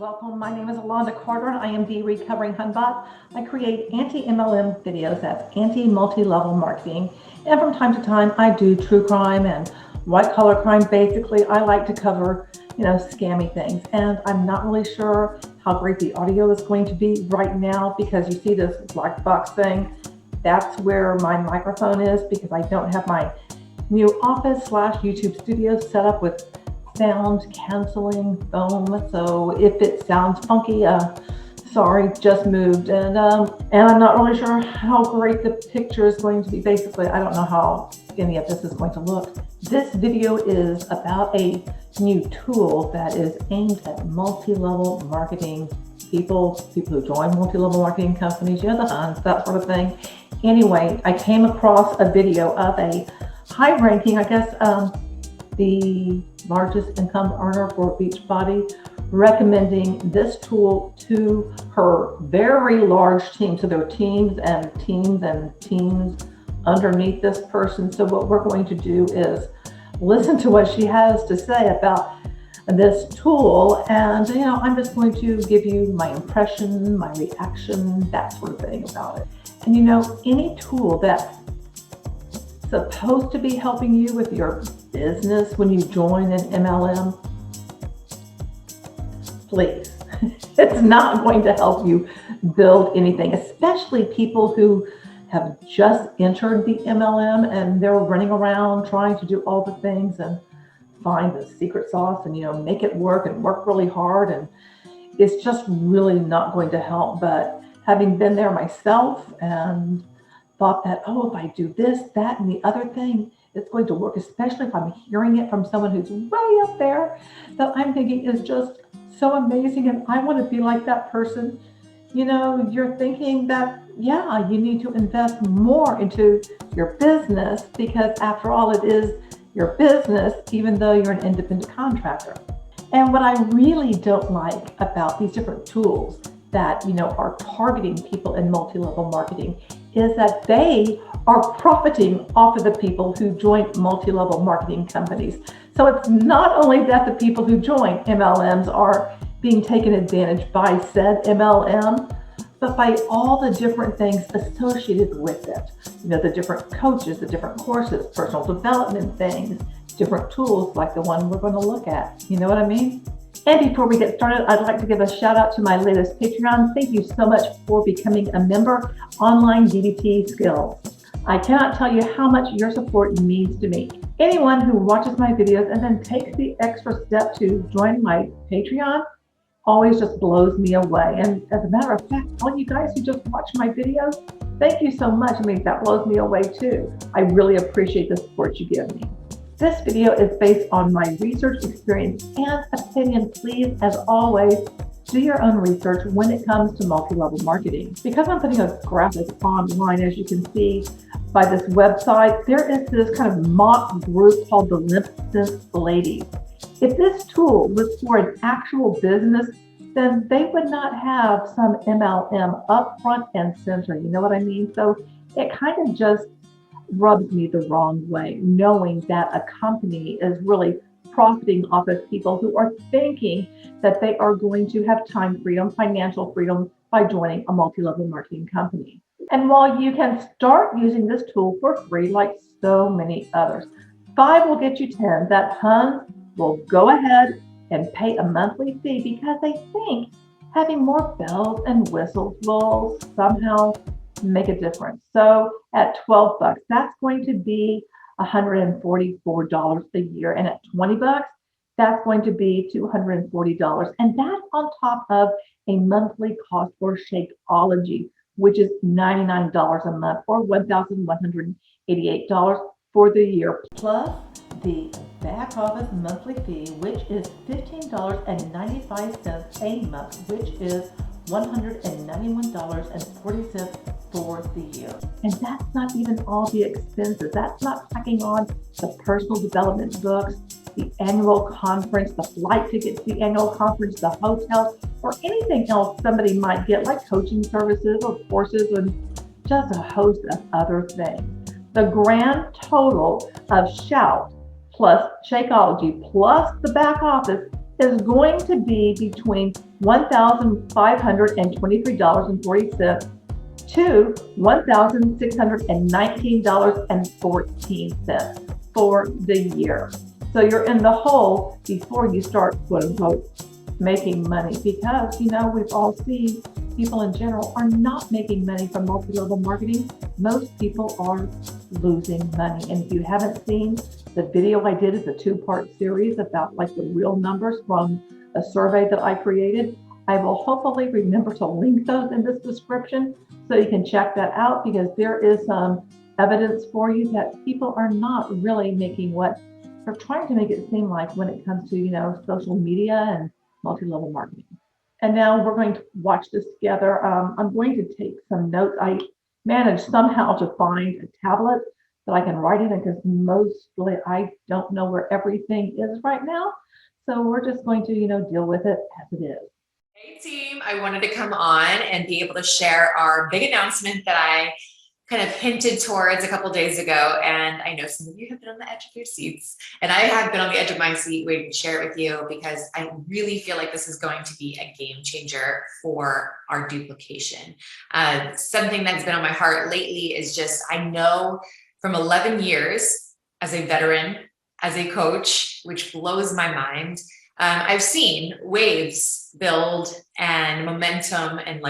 Welcome. My name is Alonda Carter and I am the Recovering Hunbot. I create anti-MLM videos, that's anti-multi-level marketing. And from time to time, I do true crime and white collar crime. Basically, I like to cover, scammy things. And I'm not really sure how great the audio is going to be right now because you see this black box thing. That's where my microphone is because I don't have my new office/YouTube studio set up with sound canceling foam. So if it sounds funky, sorry, just moved. And I'm not really sure how great the picture is going to be. Basically, I don't know how any of this is going to look. This video is about a new tool that is aimed at multi-level marketing people who join multi-level marketing companies, the Huns, that sort of thing. Anyway, I came across a video of a high-ranking, the largest income earner for Beachbody, recommending this tool to her very large team. So there are teams and teams and teams underneath this person. So what we're going to do is listen to what she has to say about this tool. And, I'm just going to give you my impression, my reaction, that sort of thing about it. And, any tool that's supposed to be helping you with your business when you join an MLM, please, it's not going to help you build anything, especially people who have just entered the MLM and they're running around trying to do all the things and find the secret sauce and, make it work and work really hard. And it's just really not going to help. But having been there myself and thought that, if I do this, that, and the other thing, it's going to work, especially if I'm hearing it from someone who's way up there that I'm thinking is just so amazing and I want to be like that person. You're thinking that, you need to invest more into your business because after all, it is your business, even though you're an independent contractor. And what I really don't like about these different tools that, are targeting people in multi-level marketing is that they are profiting off of the people who join multi-level marketing companies. So it's not only that the people who join MLMs are being taken advantage by said MLM, but by all the different things associated with it. The different coaches, the different courses, personal development things, different tools like the one we're going to look at. You know what I mean? And before we get started, I'd like to give a shout out to my latest Patreon. Thank you so much for becoming a member, Online DDT Skills. I cannot tell you how much your support means to me. Anyone who watches my videos and then takes the extra step to join my Patreon always just blows me away. And as a matter of fact, all you guys who just watch my videos, thank you so much. That blows me away too. I really appreciate the support you give me. This video is based on my research experience and opinion. Please, as always, do your own research when it comes to multi-level marketing. Because I'm putting a graphic online, as you can see by this website, there is this kind of mock group called the Limp Synth Ladies. If this tool was for an actual business, then they would not have some MLM up front and center. You know what I mean? So it kind of just rubs me the wrong way, knowing that a company is really profiting off of people who are thinking that they are going to have time freedom, financial freedom by joining a multi-level marketing company. And while you can start using this tool for free, like so many others, 5 will get you 10, that Huns will go ahead and pay a monthly fee because they think having more bells and whistles will somehow make a difference. So at $12, that's going to be $144 a year. And at $20, that's going to be $240. And that's on top of a monthly cost for Shakeology, which is $99 a month or $1,188 for the year. Plus the back office monthly fee, which is $15.95 a month, which is $191.40 for the year. And that's not even all the expenses. That's not tacking on the personal development books, the annual conference, the flight ticket to the annual conference, the hotel, or anything else somebody might get, like coaching services or courses and just a host of other things. The grand total of Shout plus Shakeology plus the back office is going to be between $1,523.40 to $1,619.14 for the year. So you're in the hole before you start, quote unquote, making money, because we've all seen people in general are not making money from multi-level marketing. Most people are losing money. And if you haven't seen the video I did, it's a 2-part series about like the real numbers from a survey that I created. I will hopefully remember to link those in this description so you can check that out, because there is some evidence for you that people are not really making what they're trying to make it seem like when it comes to social media and multi-level marketing. And now we're going to watch this together. I'm going to take some notes. I managed somehow to find a tablet that I can write in, because mostly I don't know where everything is right now. So we're just going to, deal with it as it is. Hey team, I wanted to come on and be able to share our big announcement that I kind of hinted towards a couple days ago. And I know some of you have been on the edge of your seats, and I have been on the edge of my seat waiting to share it with you, because I really feel like this is going to be a game changer for our duplication. Something that's been on my heart lately is just, I know from 11 years as a veteran, as a coach, which blows my mind, I've seen waves build and momentum and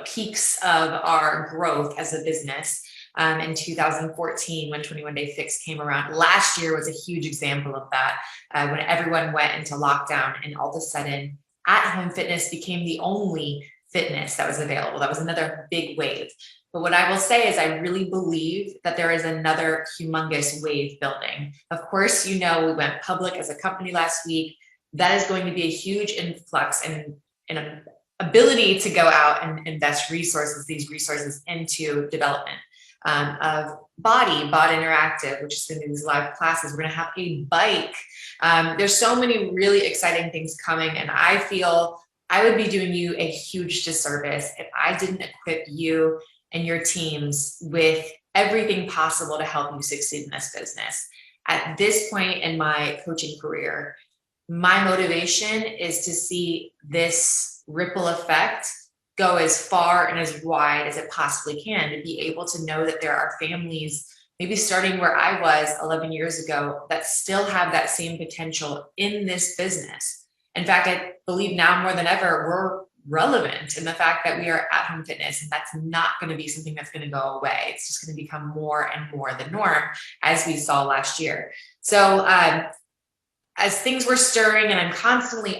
peaks of our growth as a business. In 2014, when 21 Day Fix came around, last year was a huge example of that, when everyone went into lockdown and all of a sudden at-home fitness became the only fitness that was available. That was another big wave. But what I will say is I really believe that there is another humongous wave building. Of course, we went public as a company last week. That is going to be a huge influx and an ability to go out and invest these resources into development of Bot Interactive, which is going to be these live classes. We're going to have a bike. There's so many really exciting things coming, and I feel I would be doing you a huge disservice if I didn't equip you and your teams with everything possible to help you succeed in this business. At this point in my coaching career, my motivation is to see this ripple effect go as far and as wide as it possibly can, to be able to know that there are families, maybe starting where I was 11 years ago, that still have that same potential in this business. In fact, I believe now more than ever, we're relevant in the fact that we are at-home fitness, and that's not going to be something that's going to go away. It's just going to become more and more the norm, as we saw last year. So as things were stirring, and I'm constantly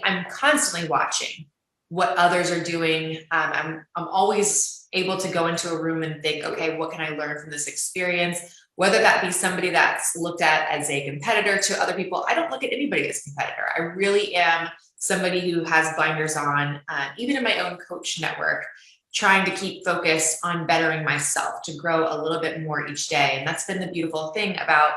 watching what others are doing. I'm always able to go into a room and think, okay, what can I learn from this experience? Whether that be somebody that's looked at as a competitor to other people. I don't look at anybody as a competitor. I really am somebody who has blinders on, even in my own coach network, trying to keep focus on bettering myself, to grow a little bit more each day. And that's been the beautiful thing about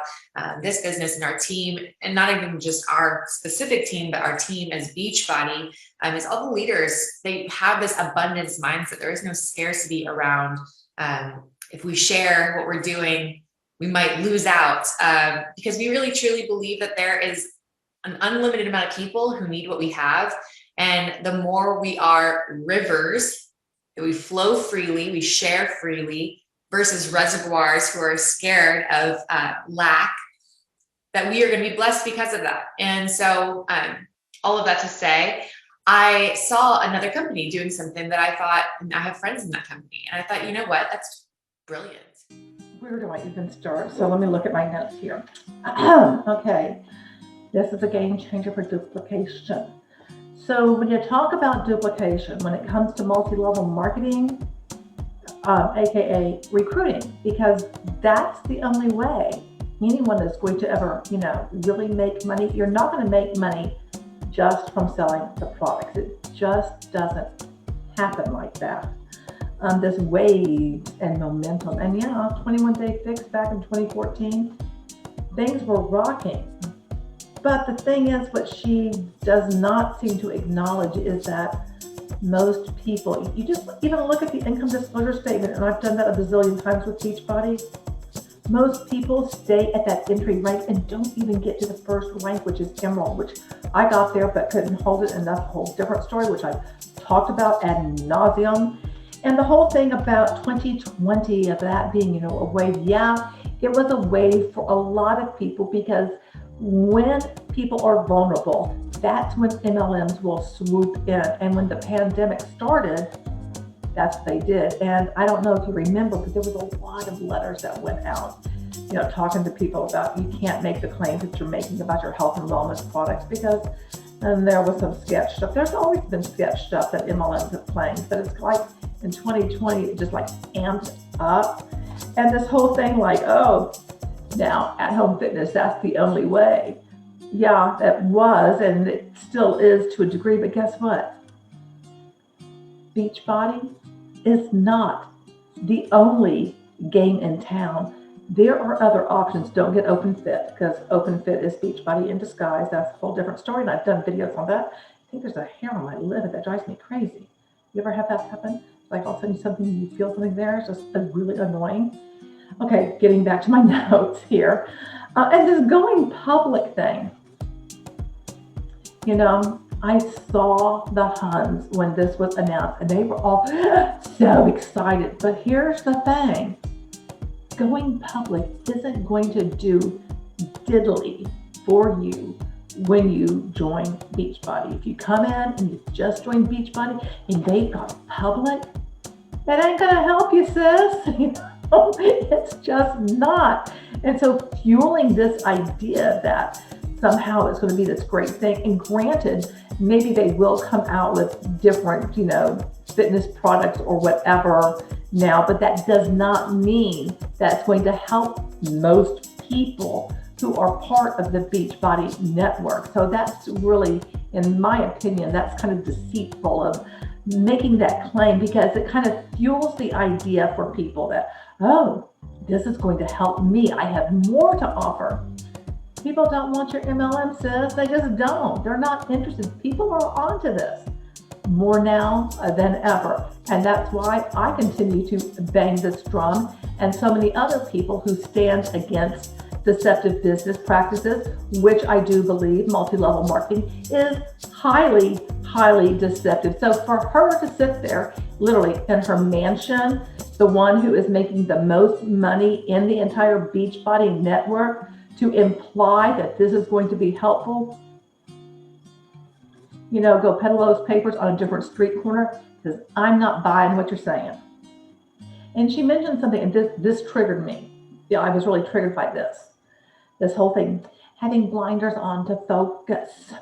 this business and our team, and not even just our specific team, but our team as Beachbody, is all the leaders. They have this abundance mindset. There is no scarcity around, if we share what we're doing, we might lose out, because we really truly believe that there is an unlimited amount of people who need what we have. And the more we are rivers, that we flow freely, we share freely, versus reservoirs who are scared of lack, that we are going to be blessed because of that. And so all of that to say, I saw another company doing something that I thought, and I have friends in that company, and I thought, you know what, that's brilliant. Where do I even start? So let me look at my notes here. Okay, this is a game changer for duplication. So when you talk about duplication, when it comes to multi-level marketing, AKA recruiting, because that's the only way anyone is going to ever, really make money. You're not going to make money just from selling the products. It just doesn't happen like that. There's waves and momentum. And 21 Day Fix back in 2014, things were rocking. But the thing is, what she does not seem to acknowledge is that most people, you just even look at the income disclosure statement, and I've done that a bazillion times with Beachbody. Most people stay at that entry rank and don't even get to the first rank, which is Emerald, which I got there but couldn't hold it, and that's a whole different story, which I've talked about ad nauseum. And the whole thing about 2020 of that being, a wave, yeah, it was a wave for a lot of people, because when people are vulnerable, that's when MLMs will swoop in. And when the pandemic started, that's what they did. And I don't know if you remember, but there was a lot of letters that went out, talking to people about you can't make the claims that you're making about your health and wellness products, because and there was some sketch stuff. There's always been sketch stuff that MLMs have claimed, but it's like in 2020, it just like amped up. And this whole thing like, oh, now at-home fitness, that's the only way. Yeah, that was, and it still is to a degree, but guess what? Beachbody is not the only game in town. There are other options. Don't get OpenFit, because OpenFit is Beachbody in disguise. That's a whole different story, and I've done videos on that. I think there's a hair on my lid that drives me crazy. You ever have that happen? Like all of a sudden something, you feel something there, it's just really annoying. Okay, getting back to my notes here. And this going public thing. I saw the Huns when this was announced, and they were all so excited. But here's the thing. Going public isn't going to do diddly for you when you join Beachbody. If you come in and you just joined Beachbody and they've gone public, it ain't gonna help you, sis. It's just not. And so fueling this idea that somehow it's going to be this great thing, and granted, maybe they will come out with different, fitness products or whatever now, but that does not mean that's going to help most people who are part of the Beachbody network. So that's really, in my opinion, that's kind of deceitful of making that claim, because it kind of fuels the idea for people that, oh, this is going to help me. I have more to offer. People don't want your MLM, sis. They just don't. They're not interested. People are onto this more now than ever. And that's why I continue to bang this drum, and so many other people who stand against deceptive business practices, which I do believe multi-level marketing is highly, highly deceptive. So for her to sit there literally in her mansion, the one who is making the most money in the entire Beachbody network, to imply that this is going to be helpful, go peddle those papers on a different street corner, because I'm not buying what you're saying. And she mentioned something, and this triggered me. I was really triggered by this whole thing, having blinders on to focus.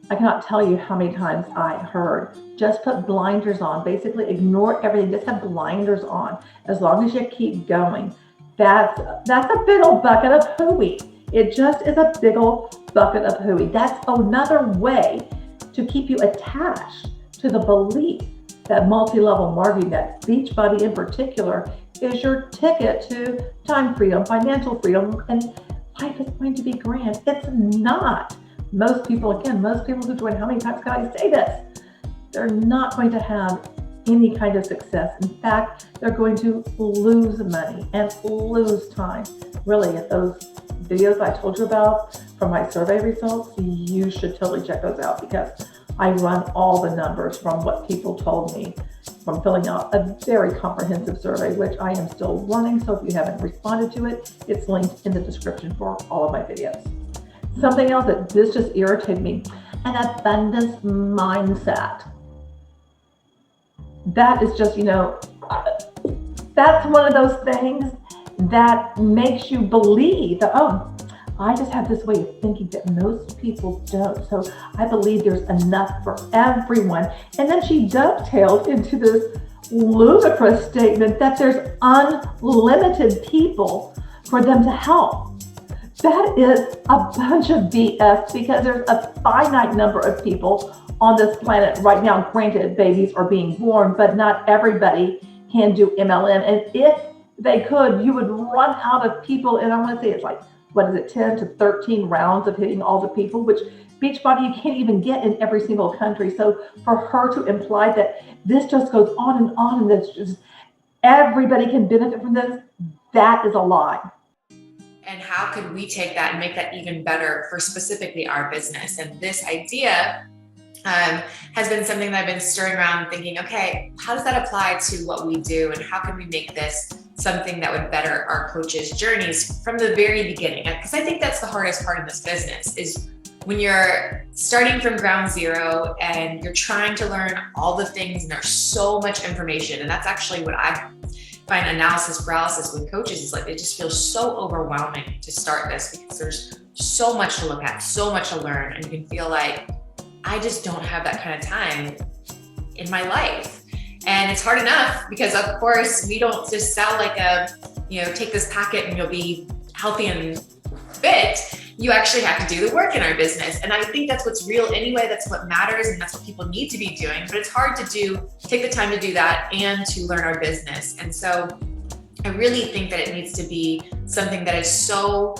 I cannot tell you how many times I heard, just put blinders on, basically ignore everything, just have blinders on, as long as you keep going. That's a big old bucket of hooey. It just is a big old bucket of hooey. That's another way to keep you attached to the belief that multi-level marketing, that Beachbody in particular, is your ticket to time freedom, financial freedom, and life is going to be grand. It's not. Most people who join, how many times can I say this? They're not going to have any kind of success. In fact, they're going to lose money and lose time. Really, at those videos I told you about from my survey results, you should totally check those out, because I run all the numbers from what people told me from filling out a very comprehensive survey, which I am still running. So if you haven't responded to it, it's linked in the description for all of my videos. Something else that this just irritated me, an abundance mindset. That is just, that's one of those things that makes you believe that, oh, I just have this way of thinking that most people don't. So I believe there's enough for everyone. And then she dovetailed into this ludicrous statement that there's unlimited people for them to help. That is a bunch of BS, because there's a finite number of people on this planet right now. Granted, babies are being born, but not everybody can do MLM. And if they could, you would run out of people. And I want to say it's like, 10 to 13 rounds of hitting all the people, which Beachbody you can't even get in every single country. So for her to imply that this just goes on and this just everybody can benefit from this, that is a lie. And how could we take that and make that even better for specifically our business? And this idea has been something that I've been stirring around thinking, okay, how does that apply to what we do? And how can we make this something that would better our coaches' journeys from the very beginning? Because I think that's the hardest part of this business is when you're starting from ground zero and you're trying to learn all the things and there's so much information. And that's actually what I find analysis paralysis with coaches is like, it just feels so overwhelming to start this because there's so much to look at, so much to learn. And you can feel like, I just don't have that kind of time in my life. And it's hard enough because of course we don't just sell like take this packet and you'll be healthy and fit. You actually have to do the work in our business. And I think that's what's real anyway. That's what matters. And that's what people need to be doing. But it's hard to take the time to do that and to learn our business. And so I really think that it needs to be something that is so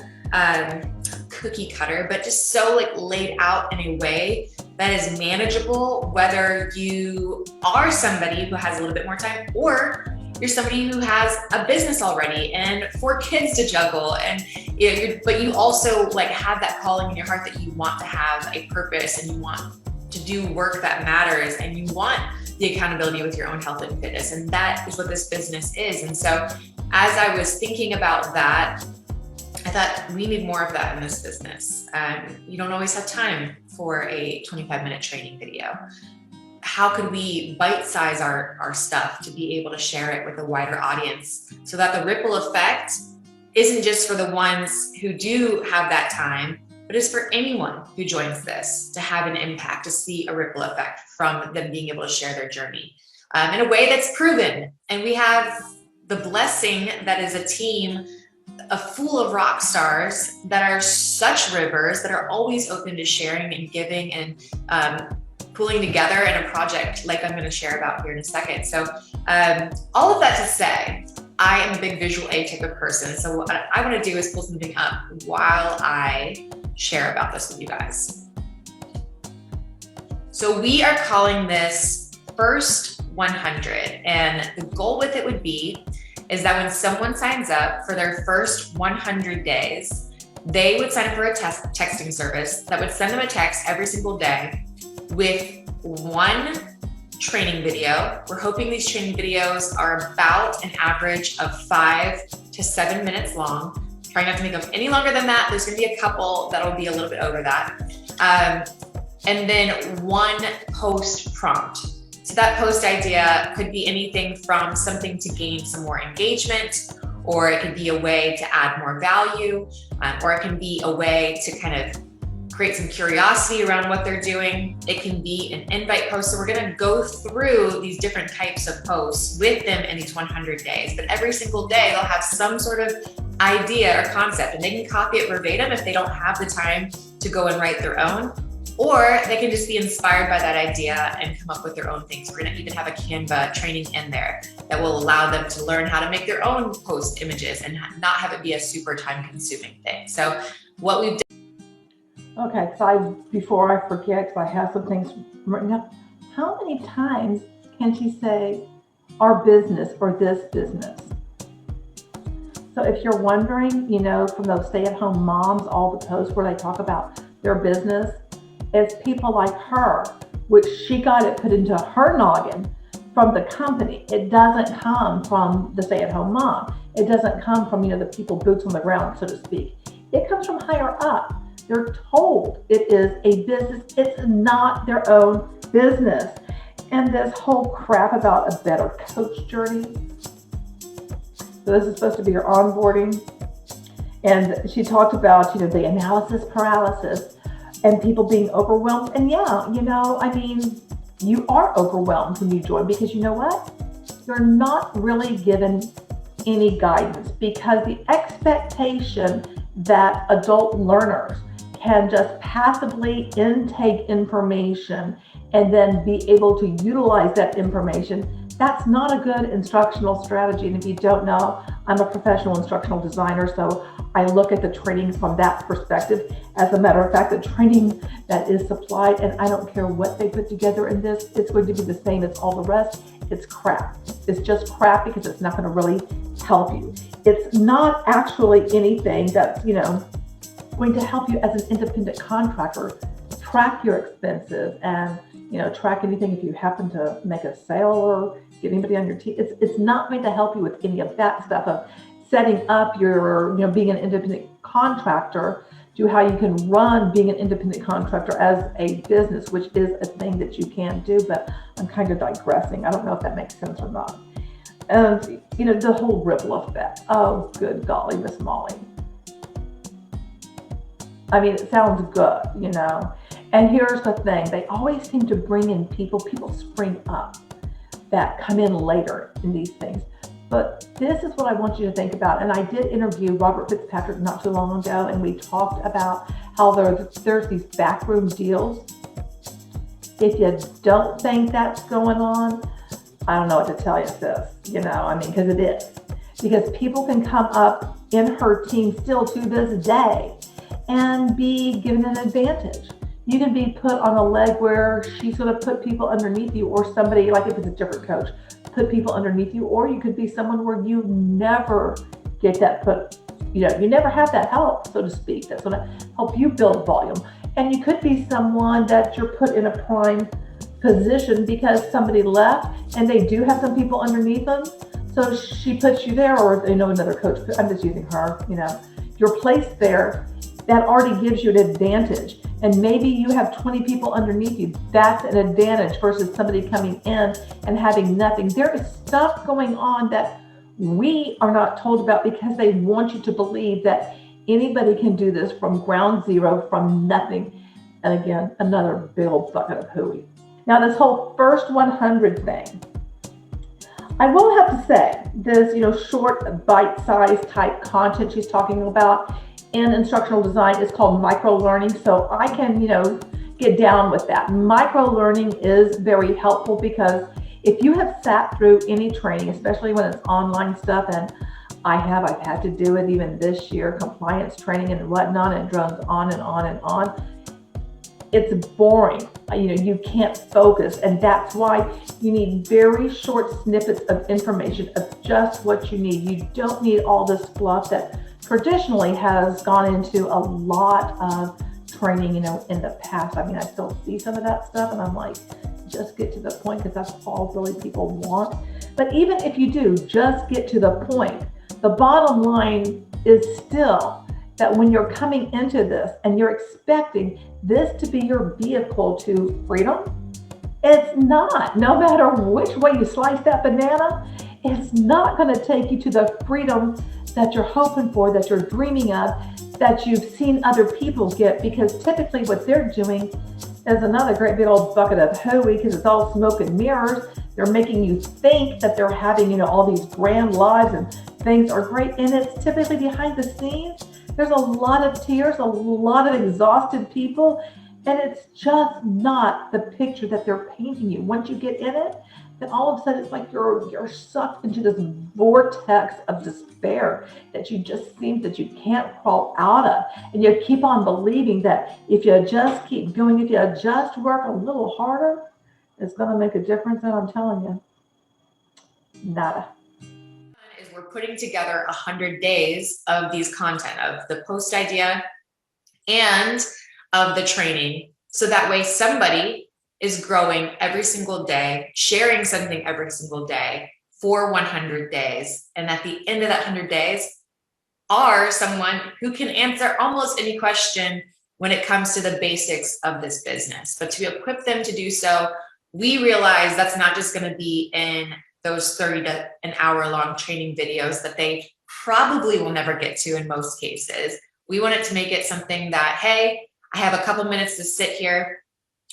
cookie cutter, but just so like laid out in a way that is manageable, whether you are somebody who has a little bit more time or you're somebody who has a business already and 4 kids to juggle, and but you also like have that calling in your heart that you want to have a purpose and you want to do work that matters and you want the accountability with your own health and fitness. And that is what this business is. And so as I was thinking about that, I thought we need more of that in this business. You don't always have time for a 25-minute training video. How could we bite-size our stuff to be able to share it with a wider audience so that the ripple effect isn't just for the ones who do have that time, but is for anyone who joins this to have an impact, to see a ripple effect from them being able to share their journey in a way that's proven. And we have the blessing that is a team full of rock stars that are such rivers that are always open to sharing and giving and pulling together in a project like I'm going to share about here in a second. So all of that to say, I am a big visual A type of person. So what I want to do is pull something up while I share about this with you guys. So we are calling this First 100. And the goal with it would be is that when someone signs up for their first 100 days, they would sign up for a texting service that would send them a text every single day with one training video. We're hoping these training videos are about an average of 5 to 7 minutes long. Try not to make them any longer than that. There's gonna be a couple that'll be a little bit over that. And then one post prompt. So that post idea could be anything from something to gain some more engagement, or it could be a way to add more value, or it can be a way to kind of create some curiosity around what they're doing. It can be an invite post. So we're gonna go through these different types of posts with them in these 100 days, but every single day they'll have some sort of idea or concept, and they can copy it verbatim if they don't have the time to go and write their own, or they can just be inspired by that idea and come up with their own things. We're gonna even have a Canva training in there that will allow them to learn how to make their own post images and not have it be a super time-consuming thing. So what we've done. Okay, so before I forget, because I have some things written up, how many times can she say our business or this business? So if you're wondering, from those stay-at-home moms, all the posts where they talk about their business, it's people like her, which she got it put into her noggin from the company. It doesn't come from the stay-at-home mom. It doesn't come from, the people boots on the ground, so to speak. It comes from higher up. They're told it is a business. It's not their own business. And this whole crap about a better coach journey. So this is supposed to be your onboarding. And she talked about, the analysis paralysis and people being overwhelmed. And yeah, you are overwhelmed when you join, because you know what? You're not really given any guidance, because the expectation that adult learners can just passively intake information and then be able to utilize that information, that's not a good instructional strategy. And if you don't know, I'm a professional instructional designer, so I look at the training from that perspective. As a matter of fact, the training that is supplied, and I don't care what they put together in this, it's going to be the same as all the rest. It's crap. It's just crap because it's not going to really help you. It's not actually anything that's, going to help you as an independent contractor track your expenses and, track anything if you happen to make a sale or get anybody on your team. It's not going to help you with any of that stuff of setting up your, being an independent contractor, to how you can run being an independent contractor as a business, which is a thing that you can do, but I'm kind of digressing. I don't know if that makes sense or not. And, the whole ripple effect. Oh, good golly, Miss Molly. I mean, it sounds good, And here's the thing. They always seem to bring in people spring up that come in later in these things. But this is what I want you to think about. And I did interview Robert Fitzpatrick not too long ago, and we talked about how there's these backroom deals. If you don't think that's going on, I don't know what to tell you, sis. Because it is. Because people can come up in her team still to this day and be given an advantage. You can be put on a leg where she's going to put people underneath you, or somebody, like if it's a different coach, put people underneath you, or you could be someone where you never get that put, you never have that help, so to speak, that's going to help you build volume. And you could be someone that you're put in a prime position because somebody left and they do have some people underneath them. So she puts you there, or another coach, I'm just using her, you're placed there. That already gives you an advantage. And maybe you have 20 people underneath you. That's an advantage versus somebody coming in and having nothing. There is stuff going on that we are not told about because they want you to believe that anybody can do this from ground zero, from nothing. And again, another big old bucket of hooey. Now, this whole first 100 thing, I will have to say this, short bite-sized type content she's talking about in instructional design is called micro-learning. So I can, get down with that. Micro-learning is very helpful because if you have sat through any training, especially when it's online stuff, and I've had to do it even this year, compliance training and whatnot, and it runs on and on and on. It's boring. You can't focus. And that's why you need very short snippets of information of just what you need. You don't need all this fluff that traditionally has gone into a lot of training, in the past. I still see some of that stuff and I'm like, just get to the point, because that's all really people want. But even if you do just get to the point, the bottom line is still that when you're coming into this and you're expecting this to be your vehicle to freedom, it's not. No matter which way you slice that banana, it's not going to take you to the freedom that you're hoping for, that you're dreaming of, that you've seen other people get, because typically what they're doing is another great big old bucket of hooey, because it's all smoke and mirrors. They're making you think that they're having, all these grand lives and things are great. And it's typically behind the scenes. There's a lot of tears, a lot of exhausted people, and it's just not the picture that they're painting you. Once you get in it, then all of a sudden it's like you're sucked into this vortex of despair that you just seem that you can't crawl out of. And you keep on believing that if you just keep going, if you just work a little harder, it's going to make a difference. And I'm telling you, nada. Is we're putting together 100 days of these content, of the post idea and of the training. So that way somebody is growing every single day, sharing something every single day for 100 days. And at the end of that 100 days are someone who can answer almost any question when it comes to the basics of this business. But to equip them to do so, we realize that's not just going to be in those 30 to an hour long training videos that they probably will never get to in most cases. We wanted to make it something that, hey, I have a couple minutes to sit here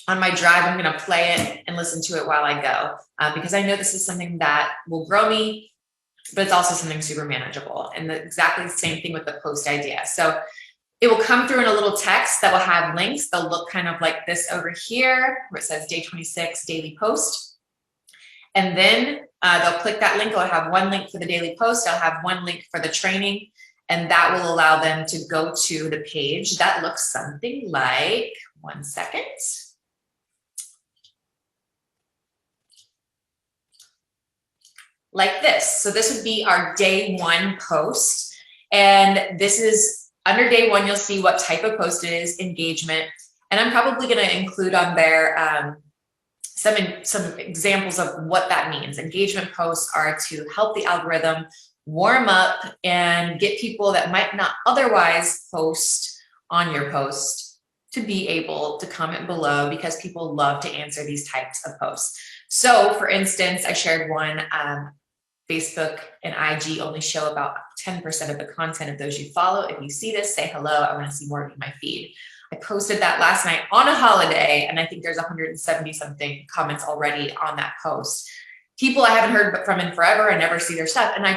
on my drive, I'm going to play it and listen to it while I go, because I know this is something that will grow me, but it's also something super manageable. And exactly the same thing with the post idea. So it will come through in a little text that will have links. They'll look kind of like this over here, where it says day 26 daily post. And then they'll click that link. I'll have one link for the daily post. I'll have one link for the training. And that will allow them to go to the page that looks something like, one second. like this. So this would be our day one post. And this is under day one, you'll see what type of post it is, engagement. And I'm probably going to include on there some examples of what that means. Engagement posts are to help the algorithm warm up and get people that might not otherwise post on your post to be able to comment below, because people love to answer these types of posts. So for instance, I shared one, Facebook and IG only show about 10% of the content of those you follow. If you see this, say hello. I want to see more of my feed. I posted that last night on a holiday, and I think there's 170 something comments already on that post. People I haven't heard from in forever and never see their stuff. And I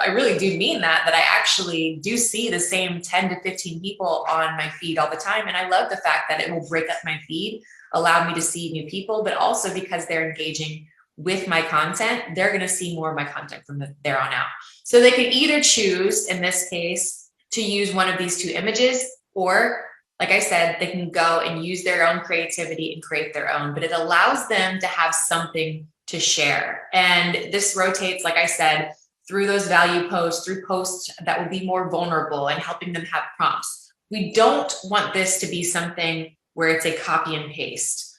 really do mean that I actually do see the same 10 to 15 people on my feed all the time. And I love the fact that it will break up my feed, allow me to see new people, but also because they're engaging with my content, they're going to see more of my content from there on out. So they can either choose, in this case, to use one of these two images, or like I said, they can go and use their own creativity and create their own, but it allows them to have something to share. And this rotates, like I said, through those value posts, through posts that will be more vulnerable and helping them have prompts. We don't want this to be something where it's a copy and paste.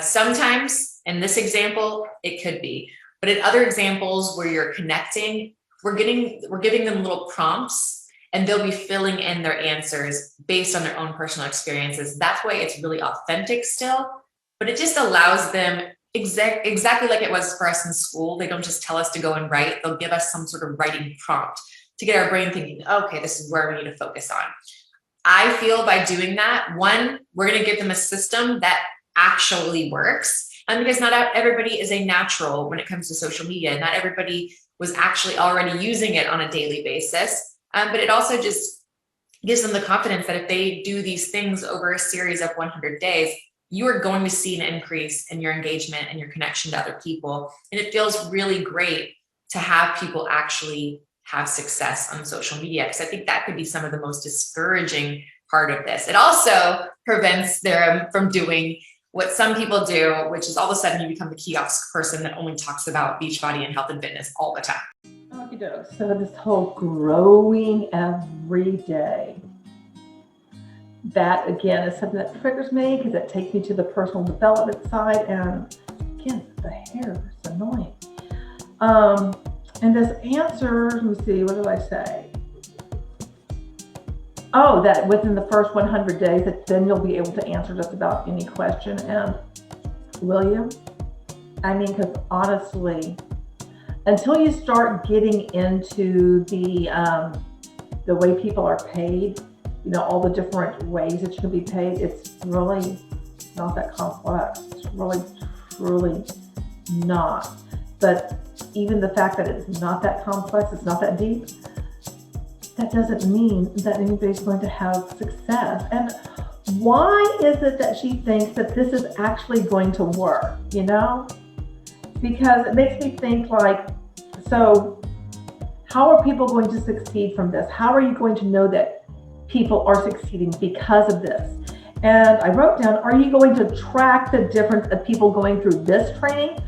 Sometimes in this example, it could be, but in other examples where you're connecting, we're giving them little prompts, and they'll be filling in their answers based on their own personal experiences. That way it's really authentic still, but it just allows them exactly like it was for us in school. They don't just tell us to go and write. They'll give us some sort of writing prompt to get our brain thinking, okay, this is where we need to focus on. I feel by doing that, one, we're going to give them a system that actually works. And because not everybody is a natural when it comes to social media. Not everybody was actually already using it on a daily basis. But it also just gives them the confidence that if they do these things over a series of 100 days, you are going to see an increase in your engagement and your connection to other people. And it feels really great to have people actually have success on social media, because I think that could be some of the most discouraging part of this. It also prevents them from doing what some people do, which is all of a sudden you become the kiosk person that only talks about Beachbody and health and fitness all the time. So this whole growing every day, that again is something that triggers me, because it takes me to the personal development side, and again, the hair is annoying. And this answer, let me see, what did I say? Oh, that within the first 100 days, that then you'll be able to answer just about any question. And will you? I mean, because honestly, until you start getting into the way people are paid, you know, all the different ways that you can be paid, it's really not that complex. It's really, truly not. But even the fact that it's not that complex, it's not that deep, that doesn't mean that anybody's going to have success. And why is it that she thinks that this is actually going to work, you know? Because it makes me think like, so how are people going to succeed from this? How are you going to know that people are succeeding because of this? And I wrote down, are you going to track the difference of people going through this training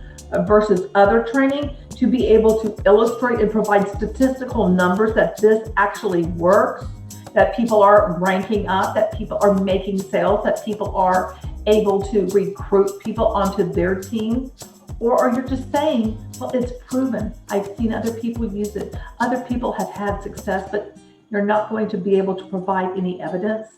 versus other training to be able to illustrate and provide statistical numbers that this actually works, that people are ranking up, that people are making sales, that people are able to recruit people onto their team? Or are you just saying, well, it's proven, I've seen other people use it, other people have had success, but you're not going to be able to provide any evidence?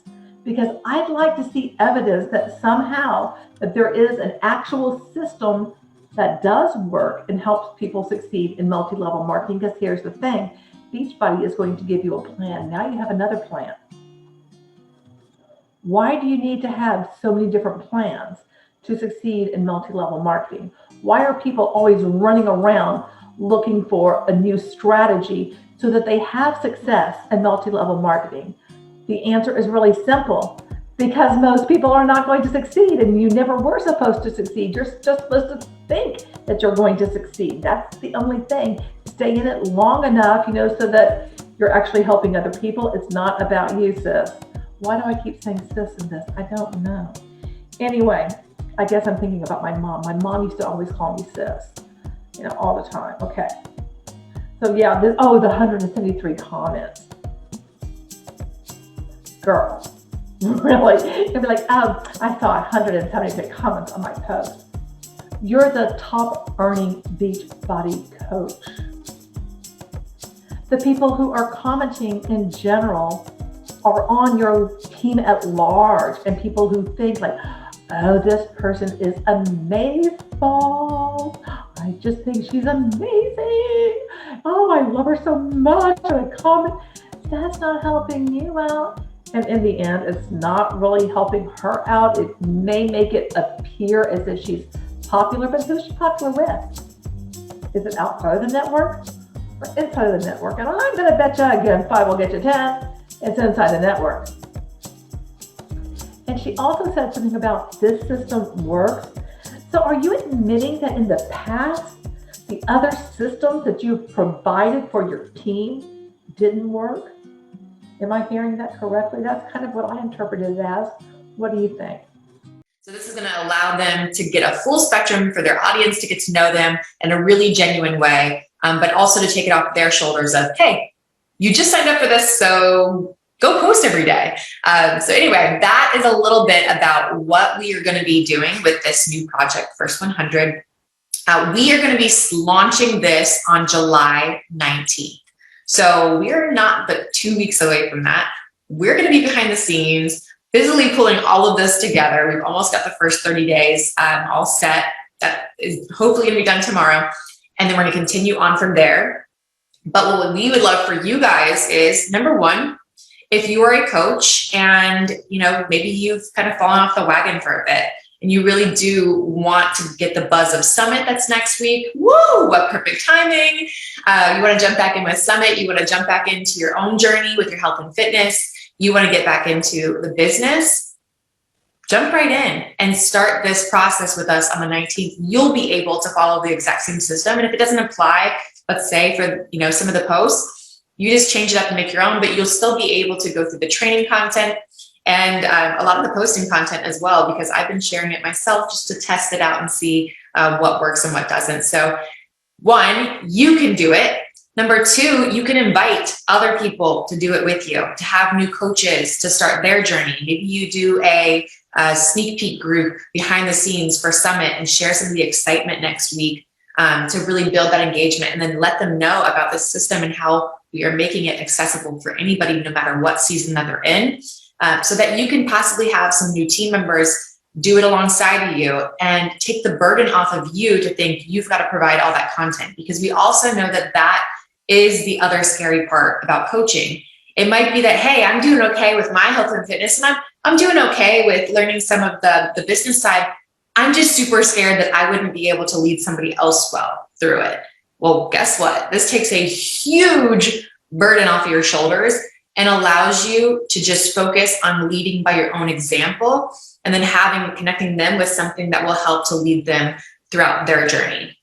Because I'd like to see evidence that somehow that there is an actual system that does work and helps people succeed in multi-level marketing. Because here's the thing, Beachbody is going to give you a plan. Now you have another plan. Why do you need to have so many different plans to succeed in multi-level marketing? Why are people always running around looking for a new strategy so that they have success in multi-level marketing? The answer is really simple. Because most people are not going to succeed, and you never were supposed to succeed. You're just supposed to think that you're going to succeed. That's the only thing. Stay in it long enough, you know, so that you're actually helping other people. It's not about you, sis. Why do I keep saying sis in this? I don't know. Anyway, I guess I'm thinking about my mom. My mom used to always call me sis. all the time. Okay. So yeah, the 173 comments. Girl, really? You'll be like, I saw 173 comments on my post. You're the top earning Beachbody coach. The people who are commenting in general are on your team at large, and people who think like, oh, this person is amazing. I just think she's amazing. Oh, I love her so much. And I comment. That's not helping you out. And in the end, it's not really helping her out. It may make it appear as if she's popular, but who's she popular with? Is it outside of the network or inside of the network? And I'm going to bet you again, 5 will get you 10. It's inside the network. And she also said something about this system works. So are you admitting that in the past, the other systems that you've provided for your team didn't work? Am I hearing that correctly? That's kind of what I interpreted it as. What do you think? So this is going to allow them to get a full spectrum for their audience to get to know them in a really genuine way, but also to take it off their shoulders of, hey, you just signed up for this, so go post every day. So anyway, that is a little bit about what we are going to be doing with this new project, First 100. We are going to be launching this on July 19th. So we're not but 2 weeks away from that. We're going to be behind the scenes, busily pulling all of this together. We've almost got the first 30 days all set. That is hopefully going to be done tomorrow. And then we're going to continue on from there. But what we would love for you guys is, number one, if you are a coach and, maybe you've kind of fallen off the wagon for a bit and you really do want to get the buzz of Summit that's next week, woo, what perfect timing. You want to jump back in with Summit. You want to jump back into your own journey with your health and fitness. You want to get back into the business. Jump right in and start this process with us on the 19th. You'll be able to follow the exact same system. And if it doesn't apply, let's say for, some of the posts, you just change it up and make your own, but you'll still be able to go through the training content and a lot of the posting content as well, because I've been sharing it myself just to test it out and see what works and what doesn't. So 1, you can do it. Number 2, you can invite other people to do it with you, to have new coaches to start their journey. Maybe you do a sneak peek group behind the scenes for Summit and share some of the excitement next week to really build that engagement, and then let them know about the system and how we are making it accessible for anybody, no matter what season that they're in, so that you can possibly have some new team members do it alongside of you and take the burden off of you to think you've got to provide all that content, because we also know that that is the other scary part about coaching. It might be that, hey, I'm doing okay with my health and fitness, and I'm doing okay with learning some of the business side. I'm just super scared that I wouldn't be able to lead somebody else well through it. Well, guess what? This takes a huge burden off of your shoulders and allows you to just focus on leading by your own example, and then connecting them with something that will help to lead them throughout their journey.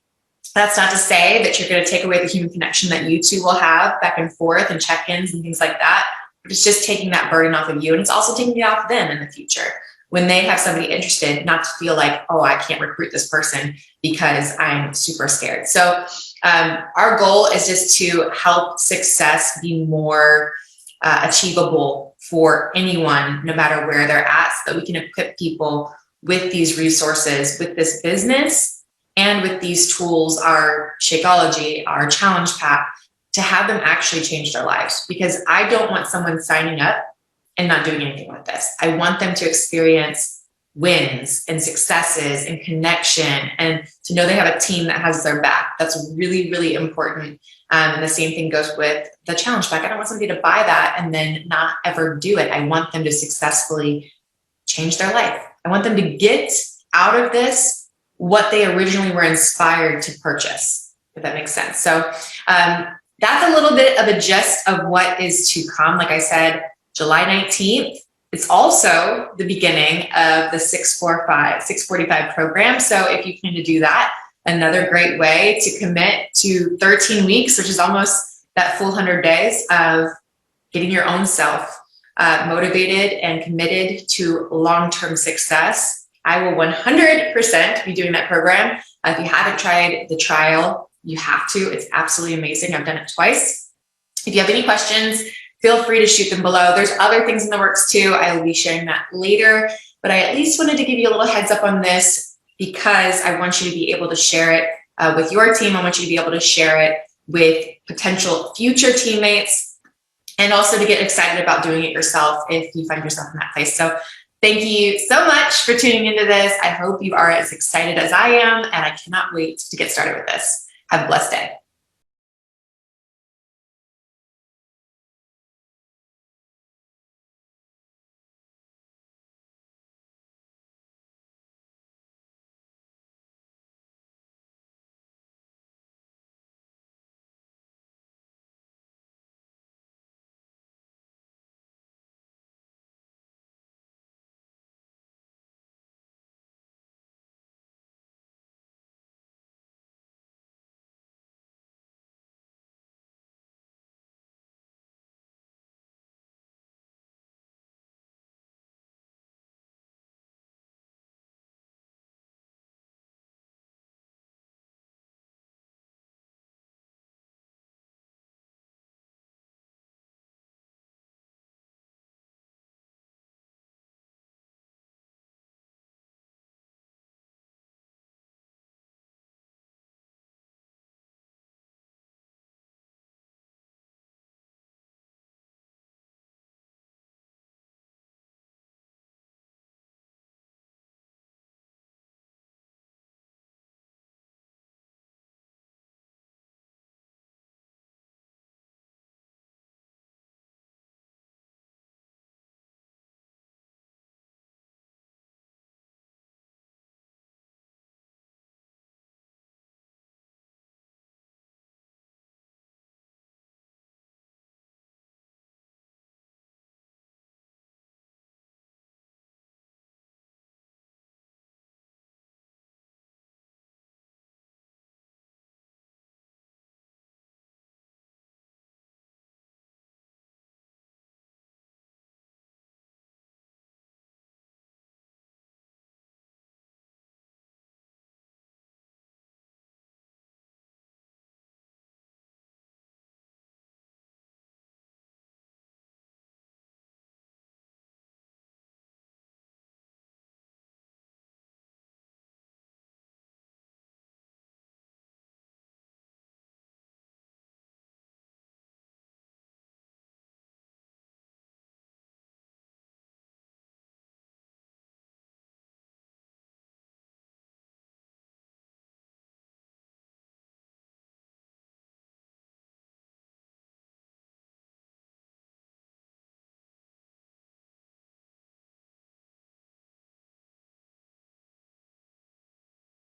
That's not to say that you're going to take away the human connection that you two will have back and forth and check-ins and things like that. But it's just taking that burden off of you, and it's also taking it off them in the future. When they have somebody interested, not to feel like, oh, I can't recruit this person because I'm super scared. So our goal is just to help success be more achievable for anyone, no matter where they're at, so that we can equip people with these resources, with this business, and with these tools, our Shakeology, our challenge pack, to have them actually change their lives. Because I don't want someone signing up and not doing anything with this. I want them to experience wins and successes and connection, and to know they have a team that has their back. That's really, really important. And the same thing goes with the challenge pack. I don't want somebody to buy that and then not ever do it. I want them to successfully change their life. I want them to get out of this what they originally were inspired to purchase, if that makes sense. So that's a little bit of a gist of what is to come. Like I said, July 19th, it's also the beginning of the 645 program. So if you plan to do that, another great way to commit to 13 weeks, which is almost that full 100 days of getting your own self motivated and committed to long-term success. I will 100% be doing that program. If you haven't tried the trial, You have to. It's absolutely amazing. I've done it twice. If you have any questions, feel free to shoot them below. There's other things in the works too. I will be sharing that later, but I at least wanted to give you a little heads up on this because I want you to be able to share it with your team. I want you to be able to share it with potential future teammates, and also to get excited about doing it yourself if you find yourself in that place. So thank you so much for tuning into this. I hope you are as excited as I am, and I cannot wait to get started with this. Have a blessed day.